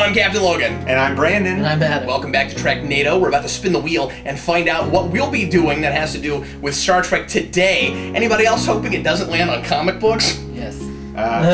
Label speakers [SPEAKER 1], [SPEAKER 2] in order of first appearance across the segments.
[SPEAKER 1] I'm Captain Logan.
[SPEAKER 2] And I'm Brandon.
[SPEAKER 3] And I'm Adam.
[SPEAKER 1] Welcome back to Treknado. We're about to spin the wheel and find out what we'll be doing that has to do with Star Trek today. Anybody else hoping it doesn't land on comic books?
[SPEAKER 3] Yes.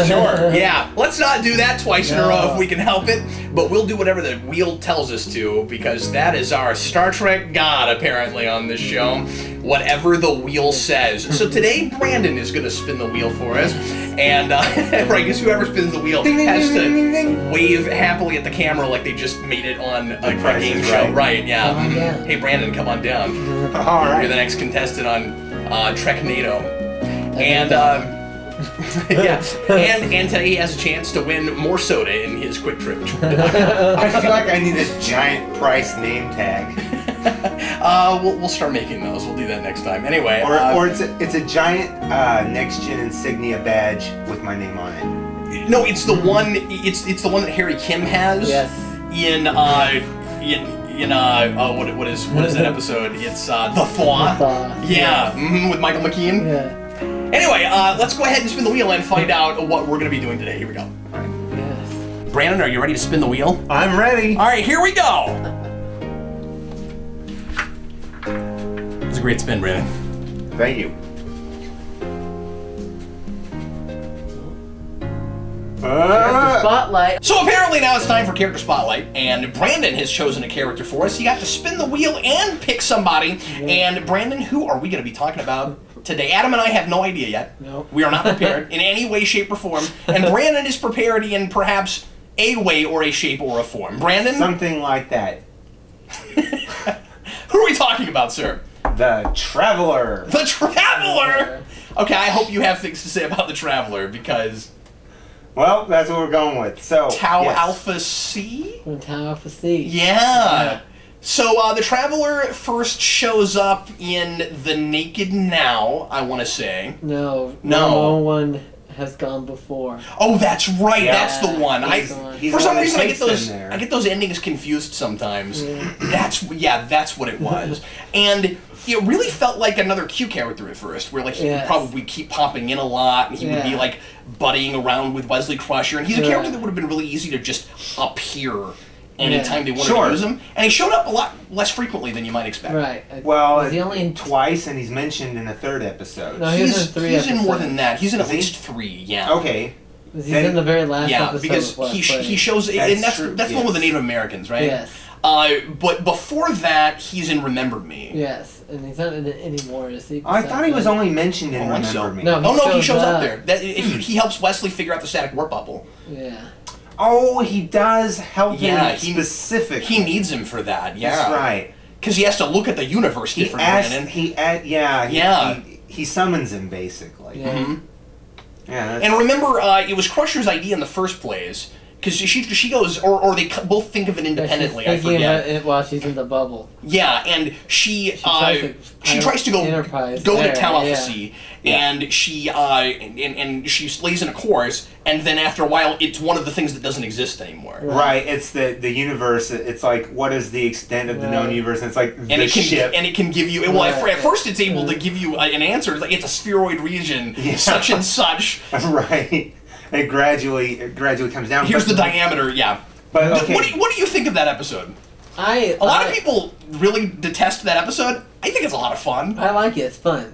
[SPEAKER 1] Sure. Yeah. Let's not do that twice in a row if we can help it. But we'll do whatever the wheel tells us to, because that is our Star Trek god, apparently, on this show. Whatever the wheel says. So today, Brandon is going to spin the wheel for us. And, right, because whoever spins the wheel has to wave happily at the camera like they just made it on a game show. Right, yeah.
[SPEAKER 3] Come on down.
[SPEAKER 1] Hey, Brandon, come on down.
[SPEAKER 2] All right.
[SPEAKER 1] You're the next contestant on Treknado. And, yeah, and today he has a chance to win more soda in his quick trip.
[SPEAKER 2] I feel like I need a giant price name tag.
[SPEAKER 1] We'll start making those. We'll do that next time. Anyway,
[SPEAKER 2] Or it's a giant next gen insignia badge with my name on it.
[SPEAKER 1] No, it's the one. It's the one that Harry Kim has.
[SPEAKER 3] Yes.
[SPEAKER 1] In what is that episode? It's The Thaw. Yeah,
[SPEAKER 3] Yes.
[SPEAKER 1] with Michael McKean.
[SPEAKER 3] Yeah.
[SPEAKER 1] Anyway, let's go ahead and spin the wheel and find out what we're going to be doing today. Here we go.
[SPEAKER 3] Yes.
[SPEAKER 1] Brandon, are you ready to spin the wheel?
[SPEAKER 2] I'm ready.
[SPEAKER 1] All right, here we go. It's a great spin, Brandon.
[SPEAKER 2] Thank you.
[SPEAKER 3] Spotlight.
[SPEAKER 1] So apparently now it's time for Character Spotlight, and Brandon has chosen a character for us. He got to spin the wheel and pick somebody. And Brandon, who are we going to be talking about today? Adam and I have no idea yet.
[SPEAKER 3] Nope.
[SPEAKER 1] We are not prepared in any way, shape, or form. And Brandon is prepared in perhaps a way or a shape or a form. Brandon?
[SPEAKER 2] Something like that.
[SPEAKER 1] Who are we talking about, sir?
[SPEAKER 2] The Traveler.
[SPEAKER 1] The Traveler! Okay, I hope you have things to say about the Traveler, because...
[SPEAKER 2] Well, that's what we're going with. So
[SPEAKER 1] Tau
[SPEAKER 2] yes.
[SPEAKER 1] Alpha C?
[SPEAKER 3] From Tau Alpha C.
[SPEAKER 1] Yeah. So the Traveler first shows up in The Naked Now, I want to say.
[SPEAKER 3] No.
[SPEAKER 1] No.
[SPEAKER 3] one has gone before.
[SPEAKER 1] Oh, that's right.
[SPEAKER 2] Yeah.
[SPEAKER 1] That's the one.
[SPEAKER 2] He's
[SPEAKER 1] For
[SPEAKER 2] the
[SPEAKER 1] some
[SPEAKER 2] one that
[SPEAKER 1] reason,
[SPEAKER 2] takes them there.
[SPEAKER 1] I get those endings confused sometimes.
[SPEAKER 3] Yeah.
[SPEAKER 1] That's what it was. And it really felt like another Q character at first, where like he would probably keep popping in a lot, and he would be like buddying around with Wesley Crusher, and he's a character that would have been really easy to just appear anytime they wanted to use him. And he showed up a lot less frequently than you might expect.
[SPEAKER 3] Right.
[SPEAKER 2] Well,
[SPEAKER 3] Was he only in
[SPEAKER 2] twice, and he's mentioned in the third episode.
[SPEAKER 3] No, he's in 3
[SPEAKER 1] He's in more
[SPEAKER 3] episodes.
[SPEAKER 1] than that. He's in at
[SPEAKER 2] Is he?
[SPEAKER 1] least 3, yeah.
[SPEAKER 2] Okay.
[SPEAKER 3] He's in the very last episode.
[SPEAKER 1] Because
[SPEAKER 3] of
[SPEAKER 1] he
[SPEAKER 3] West
[SPEAKER 1] shows,
[SPEAKER 2] That's
[SPEAKER 1] and that's
[SPEAKER 2] true,
[SPEAKER 1] the one with the Native Americans, right?
[SPEAKER 3] Yes.
[SPEAKER 1] But before that, he's in Remember Me.
[SPEAKER 3] Yes, and he's not in it anymore, is he?
[SPEAKER 2] I thought he was only mentioned in
[SPEAKER 1] Oh, I think
[SPEAKER 2] Remember
[SPEAKER 1] so.
[SPEAKER 2] Me.
[SPEAKER 3] No,
[SPEAKER 1] He shows up
[SPEAKER 3] up.
[SPEAKER 1] there. He helps Wesley figure out the static warp bubble.
[SPEAKER 3] Yeah.
[SPEAKER 2] Oh, he does help
[SPEAKER 1] Yeah,
[SPEAKER 2] him specifically.
[SPEAKER 1] He needs him for that. Yeah,
[SPEAKER 2] That's right.
[SPEAKER 1] Because he has to look at the universe
[SPEAKER 2] He
[SPEAKER 1] different,
[SPEAKER 2] asks,
[SPEAKER 1] Brandon.
[SPEAKER 2] he summons him basically.
[SPEAKER 3] Yeah.
[SPEAKER 1] Mm-hmm.
[SPEAKER 2] Yeah.
[SPEAKER 1] And remember, it was Crusher's idea in the first place. Because she goes, or they both think of it independently. I
[SPEAKER 3] She's thinking
[SPEAKER 1] forget.
[SPEAKER 3] about it while she's in the bubble.
[SPEAKER 1] Yeah, and she tries to go
[SPEAKER 3] Enterprise
[SPEAKER 1] to
[SPEAKER 3] there,
[SPEAKER 1] Tau Alpha
[SPEAKER 3] yeah.
[SPEAKER 1] C, and she and she lays in a course, and then after a while, it's one of the things that doesn't exist anymore.
[SPEAKER 2] Right, it's the universe. It's like, what is the extent of the known universe? And it's like
[SPEAKER 1] And
[SPEAKER 2] the
[SPEAKER 1] it can
[SPEAKER 2] ship.
[SPEAKER 1] and it can give you at first it's able to give you an answer. It's like it's a spheroid region, such and such.
[SPEAKER 2] Right. It gradually comes down.
[SPEAKER 1] Here's the diameter. Yeah.
[SPEAKER 2] But okay.
[SPEAKER 1] What do you think of that episode?
[SPEAKER 3] A
[SPEAKER 1] A lot of people really detest that episode. I think it's a lot of fun.
[SPEAKER 3] I like it. It's fun.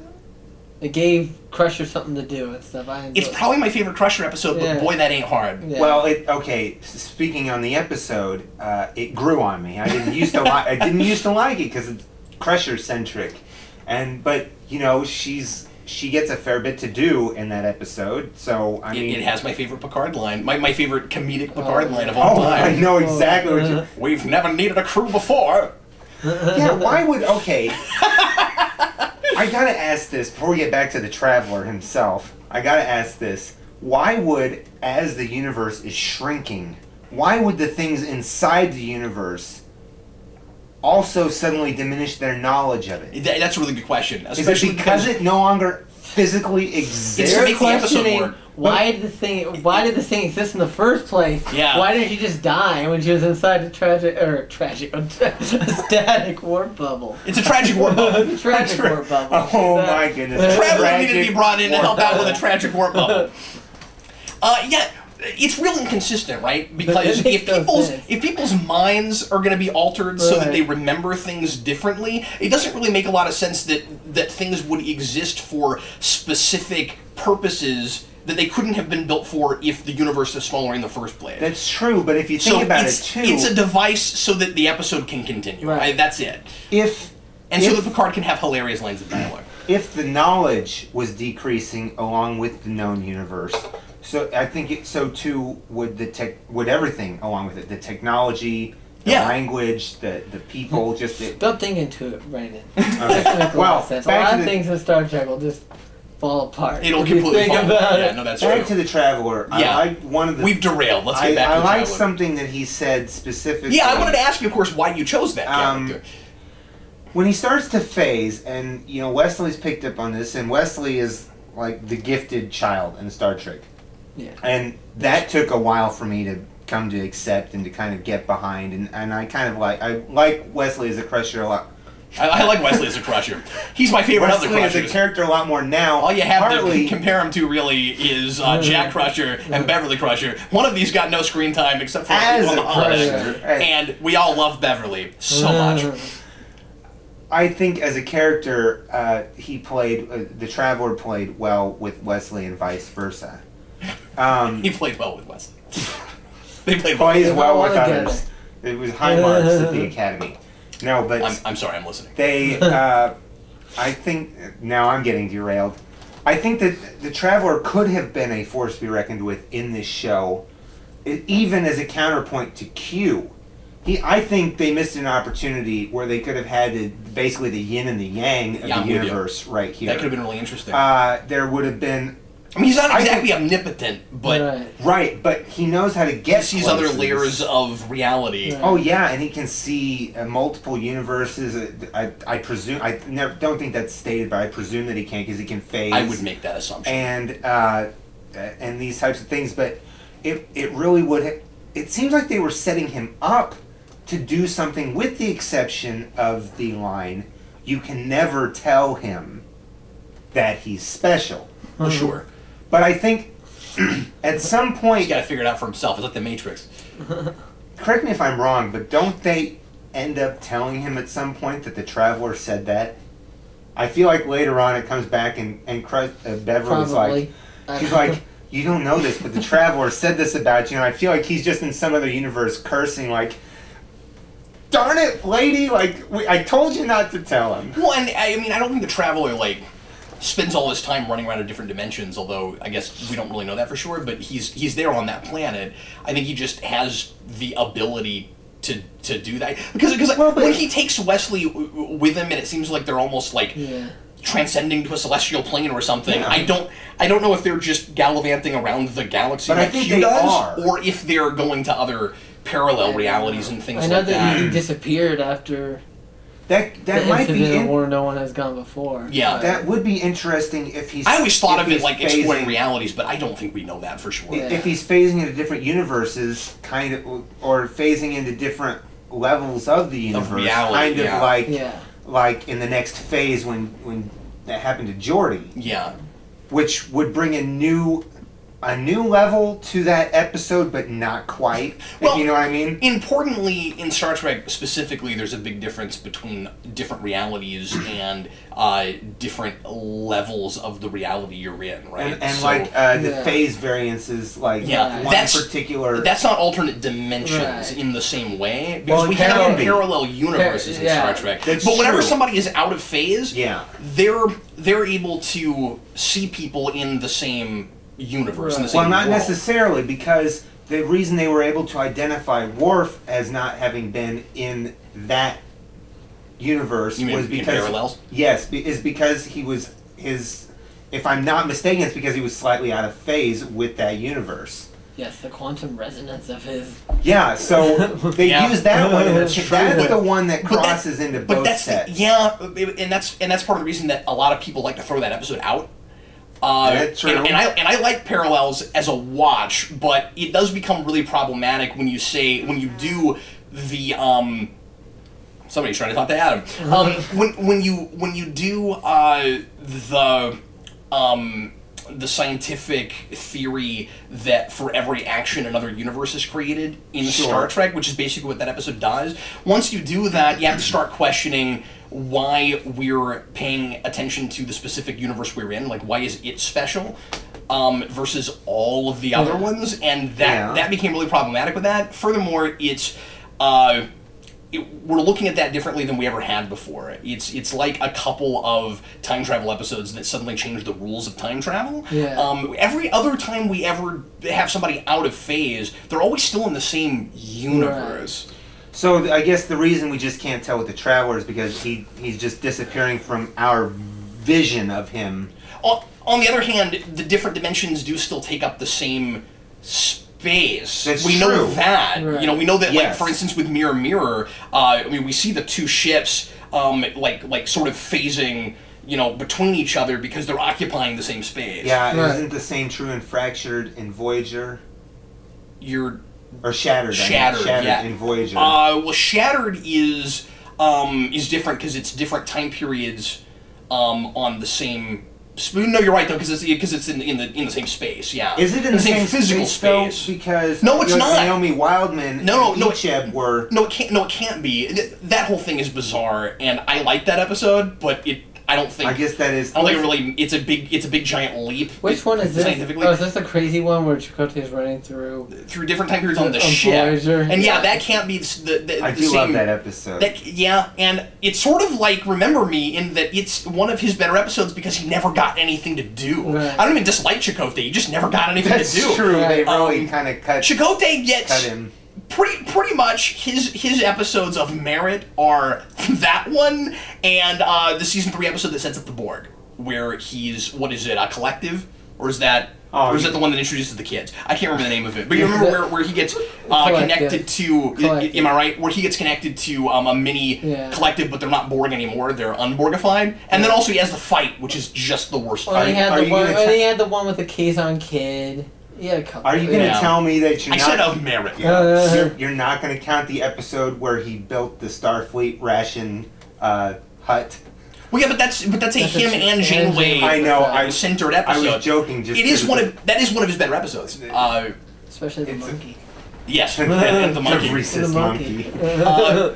[SPEAKER 3] It gave Crusher something to do and stuff.
[SPEAKER 1] It's probably my favorite Crusher episode, but boy, that ain't hard.
[SPEAKER 3] Yeah.
[SPEAKER 2] Well, speaking on the episode, it grew on me. I didn't used to like. I didn't used to like it because it's Crusher centric, but you know she gets a fair bit to do in that episode. So I mean,
[SPEAKER 1] it has my favorite Picard line, my favorite comedic Picard line of all time.
[SPEAKER 2] I know exactly what you.
[SPEAKER 1] We've never needed a crew before.
[SPEAKER 2] Yeah, why would I gotta ask this before we get back to the Traveler himself. I gotta ask this: why would, as the universe is shrinking, why would the things inside the universe also suddenly diminish their knowledge of it?
[SPEAKER 1] That's a really good question.
[SPEAKER 2] Is it because it no longer physically exists?
[SPEAKER 1] It's to make the episode
[SPEAKER 3] questioning
[SPEAKER 1] work.
[SPEAKER 3] why did this thing exist in the first place?
[SPEAKER 1] Yeah.
[SPEAKER 3] Why didn't she just die when she was inside a static warp bubble?
[SPEAKER 1] It's a tragic warp bubble.
[SPEAKER 3] It's a tragic warp bubble.
[SPEAKER 2] Oh my goodness!
[SPEAKER 1] The Traveler
[SPEAKER 2] Tragic
[SPEAKER 1] needed to be brought in to help out with a tragic warp bubble. Yeah. it's real inconsistent, right? Because
[SPEAKER 3] That makes no sense.
[SPEAKER 1] if people's minds are going to be altered so that
[SPEAKER 3] Right.
[SPEAKER 1] they remember things differently, it doesn't really make a lot of sense that things would exist for specific purposes that they couldn't have been built for if the universe is smaller in the first place.
[SPEAKER 2] That's true, but if you think about it too,
[SPEAKER 1] it's a device so that the episode can continue.
[SPEAKER 3] Right.
[SPEAKER 1] That's it.
[SPEAKER 2] so
[SPEAKER 1] that Picard can have hilarious lines of dialogue.
[SPEAKER 2] if the knowledge was decreasing along with the known universe, so I think so too would would everything along with it, the technology, the language, the people, just it.
[SPEAKER 3] Don't think into it, Brandon.
[SPEAKER 2] Okay.
[SPEAKER 3] Well, a
[SPEAKER 2] back
[SPEAKER 3] lot
[SPEAKER 2] to
[SPEAKER 3] of things in Star Trek will just fall apart.
[SPEAKER 1] It'll
[SPEAKER 3] if you
[SPEAKER 1] completely
[SPEAKER 3] think
[SPEAKER 1] fall
[SPEAKER 3] about
[SPEAKER 1] apart.
[SPEAKER 3] it.
[SPEAKER 1] Yeah, no, that's
[SPEAKER 2] back
[SPEAKER 1] true.
[SPEAKER 2] to the Traveler.
[SPEAKER 1] Yeah.
[SPEAKER 2] I like one of the.
[SPEAKER 1] We've derailed. Let's get back to
[SPEAKER 2] I
[SPEAKER 1] the
[SPEAKER 2] like
[SPEAKER 1] Traveler.
[SPEAKER 2] something that he said specifically.
[SPEAKER 1] Yeah, I wanted to ask you, of course, why you chose that character.
[SPEAKER 2] When he starts to phase, and Wesley's picked up on this, and Wesley is like the gifted child in Star Trek.
[SPEAKER 3] Yeah.
[SPEAKER 2] And that took a while for me to come to accept and to kind of get behind, and I kind of like Wesley as a Crusher a lot.
[SPEAKER 1] I like Wesley as a Crusher. He's my favorite of the
[SPEAKER 2] Wesley as
[SPEAKER 1] Crushers.
[SPEAKER 2] a character a lot more now.
[SPEAKER 1] All you have
[SPEAKER 2] partly,
[SPEAKER 1] to compare him to really is Jack Crusher and Beverly Crusher. One of these got no screen time except for
[SPEAKER 2] as
[SPEAKER 1] on
[SPEAKER 2] a
[SPEAKER 1] the holiday.
[SPEAKER 2] Crusher.
[SPEAKER 1] And we all love Beverly so much.
[SPEAKER 2] I think as a character, he played the Traveler played well with Wesley and vice versa.
[SPEAKER 1] He played well with Wesley. They played
[SPEAKER 2] Plays well with
[SPEAKER 3] together.
[SPEAKER 2] others. It was high marks at the Academy. No, but
[SPEAKER 1] I'm sorry, I'm listening.
[SPEAKER 2] they, I think, now I'm getting derailed. I think that the Traveler could have been a force to be reckoned with in this show, even as a counterpoint to Q. I think they missed an opportunity where they could have had basically the yin and the yang of the universe right here.
[SPEAKER 1] That could have been really interesting.
[SPEAKER 2] There would have been...
[SPEAKER 1] I mean, he's not exactly omnipotent, but
[SPEAKER 2] Right, but he knows how to get
[SPEAKER 1] he sees
[SPEAKER 2] places.
[SPEAKER 1] other layers of reality.
[SPEAKER 3] Right.
[SPEAKER 2] Oh yeah, and he can see multiple universes. I presume don't think that's stated, but I presume that he can because he can phase.
[SPEAKER 1] I would make that assumption.
[SPEAKER 2] And these types of things, but it really would. It seems like they were setting him up to do something, with the exception of the line, "You can never tell him that he's special."
[SPEAKER 1] For sure.
[SPEAKER 2] But I think at some point...
[SPEAKER 1] He's got to figure it out for himself. It's like the Matrix.
[SPEAKER 2] Correct me if I'm wrong, but don't they end up telling him at some point that the Traveler said that? I feel like later on it comes back and Beverly's like... She's like, you don't know this, but the Traveler said this about you, and I feel like he's just in some other universe cursing like... Darn it, lady! I told you not to tell him.
[SPEAKER 1] Well, and I mean, I don't think the Traveler, spends all his time running around in different dimensions, although I guess we don't really know that for sure, but he's there on that planet. I think he just has the ability to do that. Because when he takes Wesley with him, and it seems like they're almost transcending to a celestial plane or something. Yeah. I don't know if they're just gallivanting around the galaxy
[SPEAKER 2] but
[SPEAKER 1] like
[SPEAKER 2] I think
[SPEAKER 1] Q
[SPEAKER 2] they
[SPEAKER 1] does,
[SPEAKER 2] are.
[SPEAKER 1] Or if they're going to other parallel realities and things like that.
[SPEAKER 3] I know that he disappeared after...
[SPEAKER 2] That
[SPEAKER 3] the
[SPEAKER 2] might be
[SPEAKER 3] incident where no one has gone before.
[SPEAKER 1] Yeah,
[SPEAKER 2] that would be interesting if he's.
[SPEAKER 1] I always thought of it like
[SPEAKER 2] phasing,
[SPEAKER 1] exploring realities, but I don't think we know that for sure.
[SPEAKER 2] If he's phasing into different universes, kind of, or phasing into different levels of the universe,
[SPEAKER 1] of reality,
[SPEAKER 2] kind of like in the next phase when that happened to Geordi.
[SPEAKER 1] Yeah,
[SPEAKER 2] which would bring a new level to that episode, but not quite.
[SPEAKER 1] Well,
[SPEAKER 2] if you know what I mean?
[SPEAKER 1] Importantly, in Star Trek specifically, there's a big difference between different realities and different levels of the reality you're in, right?
[SPEAKER 2] And
[SPEAKER 1] so,
[SPEAKER 2] the phase variances, one particular...
[SPEAKER 1] That's not alternate dimensions in the same way, because we
[SPEAKER 2] can
[SPEAKER 1] have parallel universes in Star Trek.
[SPEAKER 2] That's
[SPEAKER 1] but whenever
[SPEAKER 2] true.
[SPEAKER 1] somebody is out of phase, they're able to see people in the same universe. In the same
[SPEAKER 2] well, not
[SPEAKER 1] world.
[SPEAKER 2] necessarily, because the reason they were able to identify Worf as not having been in that universe was because
[SPEAKER 1] parallels.
[SPEAKER 2] Yes, is because he was his. If I'm not mistaken, it's because he was slightly out of phase with that universe.
[SPEAKER 3] Yes, the quantum resonance of his.
[SPEAKER 2] Yeah, so they use that one. And that's the one that crosses into both sets.
[SPEAKER 1] And that's part of the reason that a lot of people like to throw that episode out.
[SPEAKER 2] That's true.
[SPEAKER 1] And I like parallels as a watch, but it does become really problematic when you do the somebody's trying to talk to Adam. When you do the the scientific theory that for every action another universe is created in Star Trek, which is basically what that episode does. Once you do that, you have to start questioning why we're paying attention to the specific universe we're in. Like, why is it special versus all of the other ones? And that became really problematic with that. Furthermore, it's we're looking at that differently than we ever had before. It's like a couple of time travel episodes that suddenly changed the rules of time travel.
[SPEAKER 3] Yeah.
[SPEAKER 1] Every other time we ever have somebody out of phase, they're always still in the same universe.
[SPEAKER 3] Right.
[SPEAKER 2] So I guess the reason we just can't tell with the Traveler is because he's just disappearing from our vision of him.
[SPEAKER 1] On the other hand, the different dimensions do still take up the same space. We know that.
[SPEAKER 3] Right.
[SPEAKER 1] You know, we know that, like,
[SPEAKER 2] Yes.
[SPEAKER 1] for instance, with Mirror Mirror, I mean, we see the two ships, like sort of phasing, you know, between each other because they're occupying the same space.
[SPEAKER 2] Yeah,
[SPEAKER 3] Right.
[SPEAKER 2] isn't the same true in Fractured in Voyager? Or Shattered.
[SPEAKER 1] Shattered, yeah.
[SPEAKER 2] in Voyager.
[SPEAKER 1] Well, Shattered is different because it's different time periods on the same. No, you're right though, because it's in the same space. Yeah.
[SPEAKER 2] Is it in the same
[SPEAKER 1] physical
[SPEAKER 2] space? Though? Because
[SPEAKER 1] no, it's not.
[SPEAKER 2] Naomi Wildman and Icheb were.
[SPEAKER 1] No, it can't. No, it can't be. That whole thing is bizarre, and I like that episode, but I don't think.
[SPEAKER 2] I guess that is.
[SPEAKER 1] I don't think it really. It's a big giant leap.
[SPEAKER 3] Which one is this?
[SPEAKER 1] Scientifically.
[SPEAKER 3] Oh, is this the crazy one where Chakotay is running through
[SPEAKER 1] different time periods on the ship?
[SPEAKER 3] Voyager?
[SPEAKER 1] And yeah, that can't be the
[SPEAKER 2] I do
[SPEAKER 1] same,
[SPEAKER 2] love that episode.
[SPEAKER 1] And it's sort of like Remember Me in that it's one of his better episodes because he never got anything to do.
[SPEAKER 3] Right.
[SPEAKER 1] I don't even dislike Chakotay. He just never got anything
[SPEAKER 2] That's
[SPEAKER 1] to do.
[SPEAKER 2] true.
[SPEAKER 3] Right.
[SPEAKER 2] They really kind of cut
[SPEAKER 1] Chakotay gets
[SPEAKER 2] him.
[SPEAKER 1] pretty much his episodes of merit are that one and the season 3 episode that sets up the Borg, where he's a collective, or is that the one that introduces the kids? I can't remember the name of it, but you remember where he gets connected to?
[SPEAKER 3] Collective.
[SPEAKER 1] Am I right? Where he gets connected to a mini collective, but they're not Borg anymore; they're unborgified. And then also he has the fight, which is just the worst
[SPEAKER 3] Well,
[SPEAKER 1] fight.
[SPEAKER 3] he had the one with the Kazon kid. He had a couple.
[SPEAKER 2] Are you going to tell me that
[SPEAKER 1] I said of merit.
[SPEAKER 2] You're not going to count the episode where he built the Starfleet ration hut?
[SPEAKER 1] Well, yeah, but that's a him and Janeway.
[SPEAKER 2] I know.
[SPEAKER 1] Centered episode.
[SPEAKER 2] I was joking. Just
[SPEAKER 1] it is that is one of his better episodes.
[SPEAKER 3] Especially the monkey.
[SPEAKER 1] Yes, and the monkey.
[SPEAKER 2] The rhesus monkey.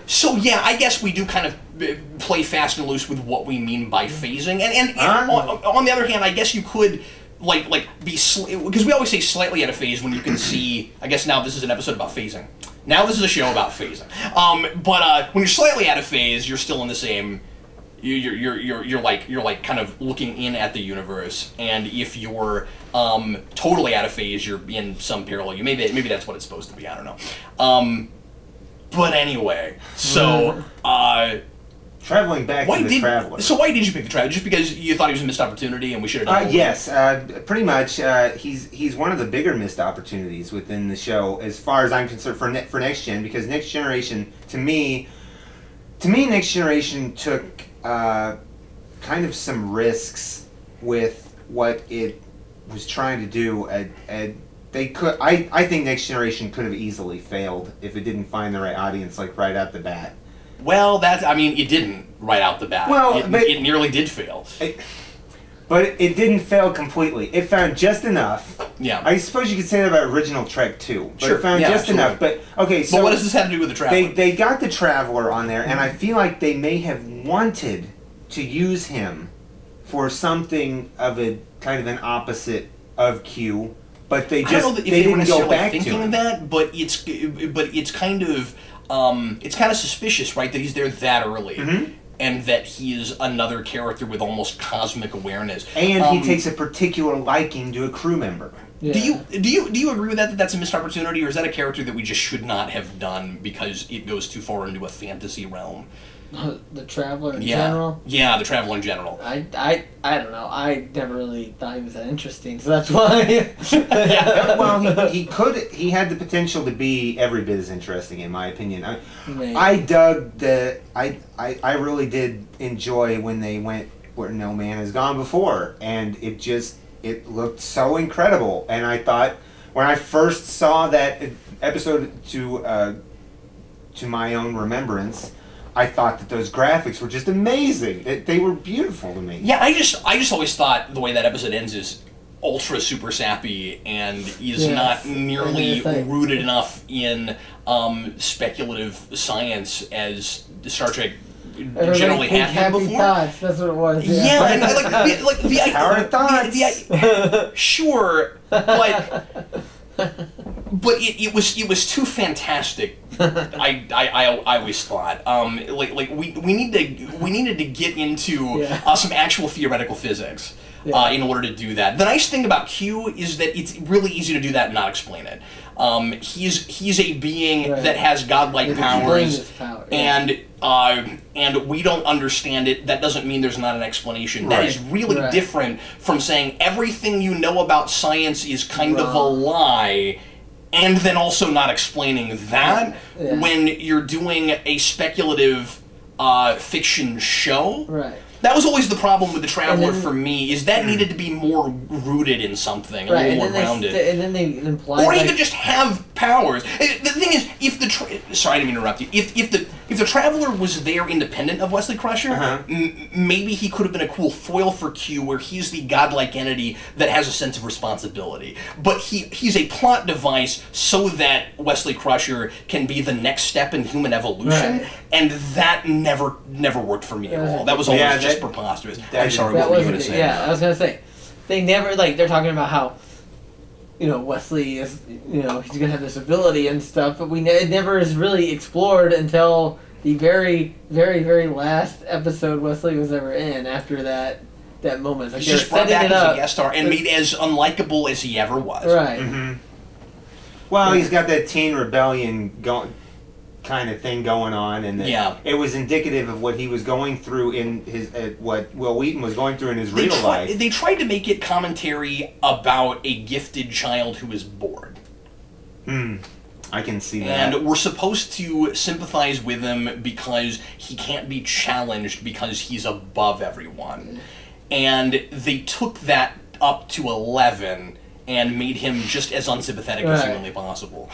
[SPEAKER 1] So yeah, I guess we do kind of play fast and loose with what we mean by phasing, and on the other hand, I guess you could like be because we always say slightly out of phase when you can see. I guess now this is an episode about phasing. Now this is a show about phasing. But when you're slightly out of phase, you're still in the same. You're like kind of looking in at the universe, and if you're totally out of phase, you're in some parallel. Maybe that's what it's supposed to be. I don't know. But anyway, so
[SPEAKER 2] traveling back to the Traveler.
[SPEAKER 1] So why did you pick the Traveler? Just because you thought he was a missed opportunity, and we should have done it?
[SPEAKER 2] Yes, pretty much. He's one of the bigger missed opportunities within the show, as far as I'm concerned, for Next Gen, because Next Generation, to me, Next Generation took kind of some risks with what it was trying to do. I think Next Generation could have easily failed if it didn't find the right audience, like right out the bat.
[SPEAKER 1] Well, it didn't right out the bat.
[SPEAKER 2] Well,
[SPEAKER 1] it nearly did fail.
[SPEAKER 2] But it didn't fail completely. It found just enough.
[SPEAKER 1] Yeah.
[SPEAKER 2] I suppose you could say that about original Trek too. But
[SPEAKER 1] Sure.
[SPEAKER 2] it found just enough. But okay, so
[SPEAKER 1] but what does this have to do with the Traveler?
[SPEAKER 2] They got the Traveler on there, and I feel like they may have wanted to use him for something of a kind of an opposite of Q, but they just
[SPEAKER 1] I don't know if
[SPEAKER 2] they
[SPEAKER 1] were
[SPEAKER 2] didn't go back
[SPEAKER 1] thinking
[SPEAKER 2] to
[SPEAKER 1] of that, but it's kind of suspicious, right? That he's there that early.
[SPEAKER 2] Mm-hmm.
[SPEAKER 1] And that he is another character with almost cosmic awareness.
[SPEAKER 2] And he takes a particular liking to a crew member.
[SPEAKER 3] Yeah.
[SPEAKER 1] Do you agree with that that's a missed opportunity, or is that a character that we just should not have done because it goes too far into a fantasy realm?
[SPEAKER 3] The Traveler in general?
[SPEAKER 1] Yeah, the Traveler in general.
[SPEAKER 3] I don't know. I never really thought he was that interesting, so that's why.
[SPEAKER 2] Well, he had the potential to be every bit as interesting, in my opinion. I really did enjoy when they went where no man has gone before, and it looked so incredible. And I thought, when I first saw that episode to my own remembrance, I thought that those graphics were just amazing. They were beautiful to me.
[SPEAKER 1] Yeah, I just always thought the way that episode ends is ultra super sappy and is
[SPEAKER 3] Yes.
[SPEAKER 1] not nearly
[SPEAKER 3] And it's like-
[SPEAKER 1] rooted enough in speculative science as Star Trek
[SPEAKER 3] Everybody
[SPEAKER 1] generally
[SPEAKER 3] think
[SPEAKER 1] had been
[SPEAKER 3] happy
[SPEAKER 1] before.
[SPEAKER 3] thoughts. That's what it was.
[SPEAKER 1] Yeah, and like the
[SPEAKER 2] Power of thoughts.
[SPEAKER 1] sure, but it was too fantastic. I always thought we needed to get into some actual theoretical physics. In order to do that. The nice thing about Q is that it's really easy to do that and not explain it. He's a being that has godlike powers, and we don't understand it. That doesn't mean there's not an explanation. That is really different from saying everything you know about science is kind of a lie, and then also not explaining that when you're doing a speculative fiction show.
[SPEAKER 3] Right.
[SPEAKER 1] That was always the problem with the Traveler for me, is that needed to be more rooted in something, a little more grounded.
[SPEAKER 3] And then they imply,
[SPEAKER 1] or he could just have powers. The thing is, if the sorry, I didn't mean to interrupt you. If the Traveler was there independent of Wesley Crusher, maybe he could have been a cool foil for Q, where he's the godlike entity that has a sense of responsibility. But he's a plot device so that Wesley Crusher can be the next step in human evolution, and that never worked for me at all. That was always just preposterous. I'm sorry, what were you going to say?
[SPEAKER 3] Yeah, I was going to say, they never, they're talking about how, Wesley is, he's going to have this ability and stuff, but it never is really explored until the very, very, very last episode Wesley was ever in, after that moment.
[SPEAKER 1] He's just brought back as a guest star and made as unlikable as he ever was.
[SPEAKER 3] Right.
[SPEAKER 2] Mm-hmm. Well, he's got that teen rebellion kind of thing going on, and it was indicative of what he was going through in his what Will Wheaton was going through in his real life.
[SPEAKER 1] They tried to make it commentary about a gifted child who is bored.
[SPEAKER 2] I can see that.
[SPEAKER 1] And we're supposed to sympathize with him because he can't be challenged because he's above everyone. And they took that up to 11 and made him just as unsympathetic as humanly possible.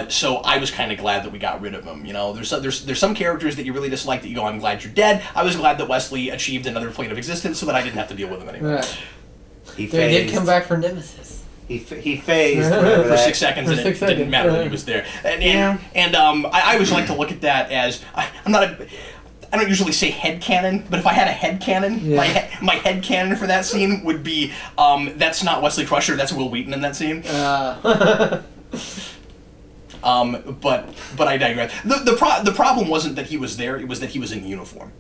[SPEAKER 1] So I was kind of glad that we got rid of him. There's some characters that you really dislike that you go, I'm glad you're dead. I was glad that Wesley achieved another plane of existence so that I didn't have to deal with him anymore.
[SPEAKER 3] Right.
[SPEAKER 2] He
[SPEAKER 3] did come back for Nemesis.
[SPEAKER 2] He phased
[SPEAKER 1] for 6 seconds, and it didn't matter that he was there. And I always like to look at that as I don't usually say headcanon, but if I had a headcanon, my headcanon for that scene would be, that's not Wesley Crusher, that's Will Wheaton in that scene. But I digress. The problem wasn't that he was there, it was that he was in uniform.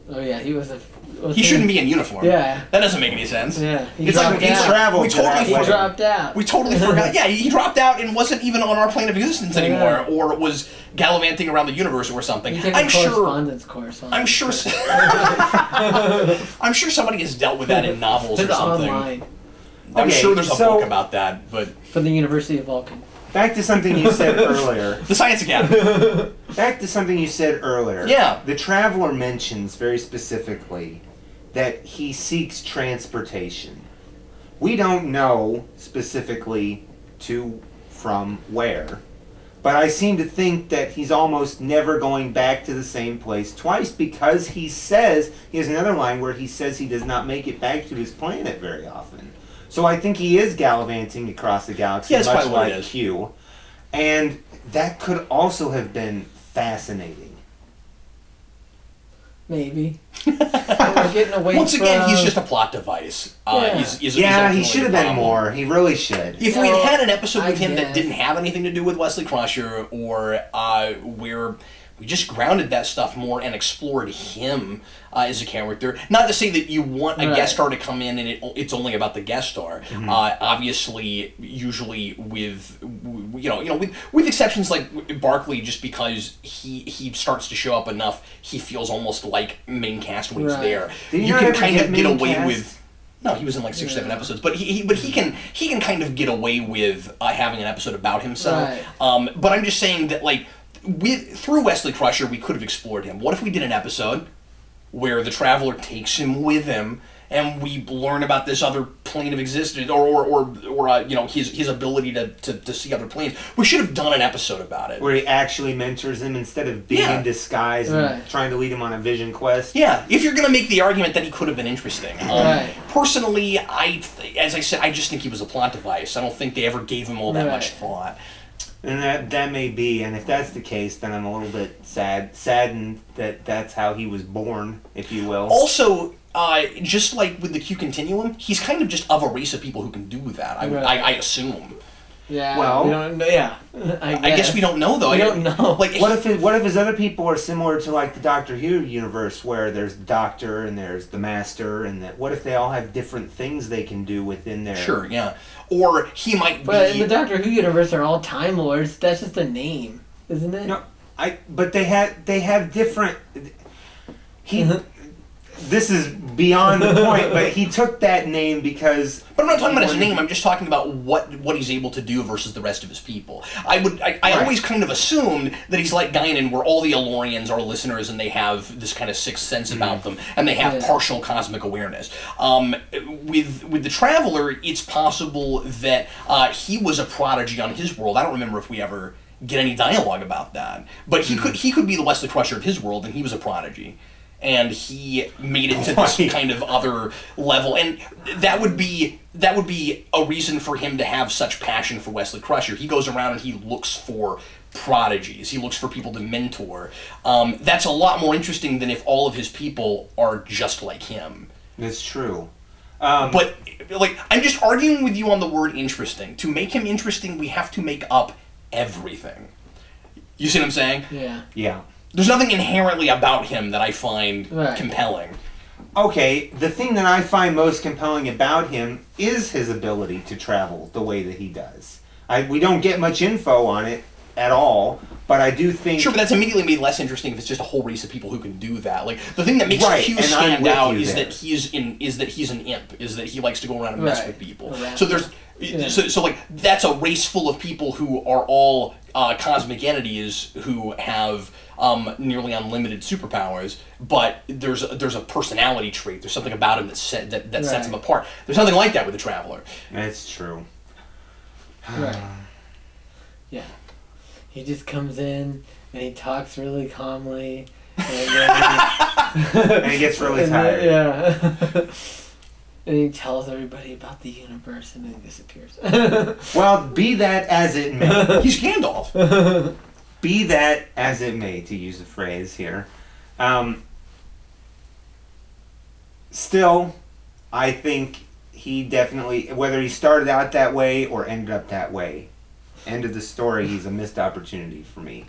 [SPEAKER 3] Oh yeah, he was
[SPEAKER 1] he shouldn't be in uniform.
[SPEAKER 3] Yeah.
[SPEAKER 1] That doesn't make any sense.
[SPEAKER 3] Yeah.
[SPEAKER 1] It's like he
[SPEAKER 3] dropped out.
[SPEAKER 1] We totally forgot. Yeah, he dropped out and wasn't even on our plane of existence anymore, or was gallivanting around the universe or something. I'm sure. I'm sure somebody has dealt with that in novels or something.
[SPEAKER 3] Online.
[SPEAKER 1] I'm sure there's a book about that, but
[SPEAKER 3] from the University of Vulcan.
[SPEAKER 2] Back to something you said earlier.
[SPEAKER 1] The Science Academy.
[SPEAKER 2] Back to something you said earlier.
[SPEAKER 1] Yeah.
[SPEAKER 2] The Traveler mentions very specifically that he seeks transportation. We don't know specifically to, from, where. But I seem to think that he's almost never going back to the same place twice, because he has another line where he says he does not make it back to his planet very often. So I think he is gallivanting across the galaxy, much like Q. And that could also have been fascinating.
[SPEAKER 3] Maybe. We're getting away
[SPEAKER 1] Once again, he's just a plot device. He's
[SPEAKER 2] he should have been more. He really should.
[SPEAKER 1] If we had an episode with him that didn't have anything to do with Wesley Crusher, or where we just grounded that stuff more and explored him as a character. Not to say that you want a guest star to come in and it's only about the guest star. Obviously, usually with exceptions like Barkley, just because he starts to show up enough, he feels almost like main cast when he's there. You can kind of get away with. No, he was in like 6 or 7 episodes, but he can kind of get away with having an episode about himself.
[SPEAKER 3] Right.
[SPEAKER 1] But I'm just saying that through Wesley Crusher, we could have explored him. What if we did an episode where the Traveler takes him with him and we learn about this other plane of existence, or his ability to see other planes. We should have done an episode about it.
[SPEAKER 2] Where he actually mentors him instead of being in disguise and trying to lead him on a vision quest.
[SPEAKER 1] Yeah, if you're going to make the argument that he could have been interesting. Personally, as I said, I just think he was a plot device. I don't think they ever gave him all that much thought.
[SPEAKER 2] And that may be, and if that's the case, then I'm a little bit saddened that that's how he was born, if you will.
[SPEAKER 1] Also, just like with the Q Continuum, he's kind of just of a race of people who can do that, I assume.
[SPEAKER 3] Yeah.
[SPEAKER 2] Well,
[SPEAKER 3] we don't know, yeah.
[SPEAKER 1] I guess we don't know, though.
[SPEAKER 3] We don't know.
[SPEAKER 1] Like,
[SPEAKER 2] what if his other people are similar to like the Doctor Who universe, where there's the Doctor and there's the Master, and what if they all have different things they can do within their...
[SPEAKER 1] Sure, yeah. Or he might be...
[SPEAKER 3] But in the Doctor Who universe, they're all Time Lords. That's just a name, isn't it?
[SPEAKER 2] No, but they have different... This is beyond the point, but he took that name because...
[SPEAKER 1] But I'm not talking about his name, I'm just talking about what he's able to do versus the rest of his people. I always kind of assumed that he's like Guinan, where all the Elorians are listeners and they have this kind of sixth sense about them, and they have partial cosmic awareness. With the Traveler, it's possible that he was a prodigy on his world. I don't remember if we ever get any dialogue about that. But he could be the Wesley Crusher of his world, and he was a prodigy. And he made it to this kind of other level, and that would be a reason for him to have such passion for Wesley Crusher. He goes around and he looks for prodigies. He looks for people to mentor. That's a lot more interesting than if all of his people are just like him.
[SPEAKER 2] That's true.
[SPEAKER 1] But like, I'm just arguing with you on the word interesting. To make him interesting, we have to make up everything. You see what I'm saying?
[SPEAKER 3] Yeah.
[SPEAKER 2] Yeah.
[SPEAKER 1] There's nothing inherently about him that I find compelling.
[SPEAKER 2] Okay, the thing that I find most compelling about him is his ability to travel the way that he does. We don't get much info on it at all, but I do think...
[SPEAKER 1] Sure, but that's immediately made less interesting if it's just a whole race of people who can do that. Like, the thing that makes Q stand out is that he's an imp, is that he likes to go around and mess with people. So there's... Yeah. So like, that's a race full of people who are all cosmic entities who have nearly unlimited superpowers, but there's a personality trait. There's something about him that sets him apart. There's nothing like that with the Traveler.
[SPEAKER 2] That's true.
[SPEAKER 3] Yeah. He just comes in and he talks really calmly. And
[SPEAKER 2] he gets really tired.
[SPEAKER 3] Yeah. And he tells everybody about the universe and then disappears.
[SPEAKER 2] Well, be that as it may.
[SPEAKER 1] He's Gandalf.
[SPEAKER 2] Be that as it may, to use a phrase here. Still, I think he definitely, whether he started out that way or ended up that way, end of the story, he's a missed opportunity for me.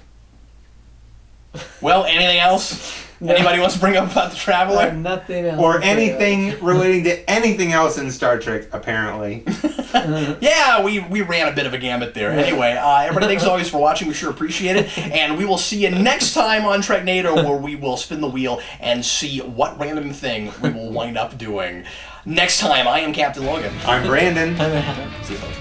[SPEAKER 1] Well, anything else? No. Anybody wants to bring up about the Traveler?
[SPEAKER 3] Nothing else.
[SPEAKER 2] Or anything relating to anything else in Star Trek, apparently.
[SPEAKER 1] Yeah, we ran a bit of a gambit there. Anyway, everybody, thanks as always for watching. We sure appreciate it. And we will see you next time on Treknado, where we will spin the wheel and see what random thing we will wind up doing. Next time, I am Captain Logan.
[SPEAKER 2] I'm Brandon.
[SPEAKER 3] I'm Adam.
[SPEAKER 1] See you folks.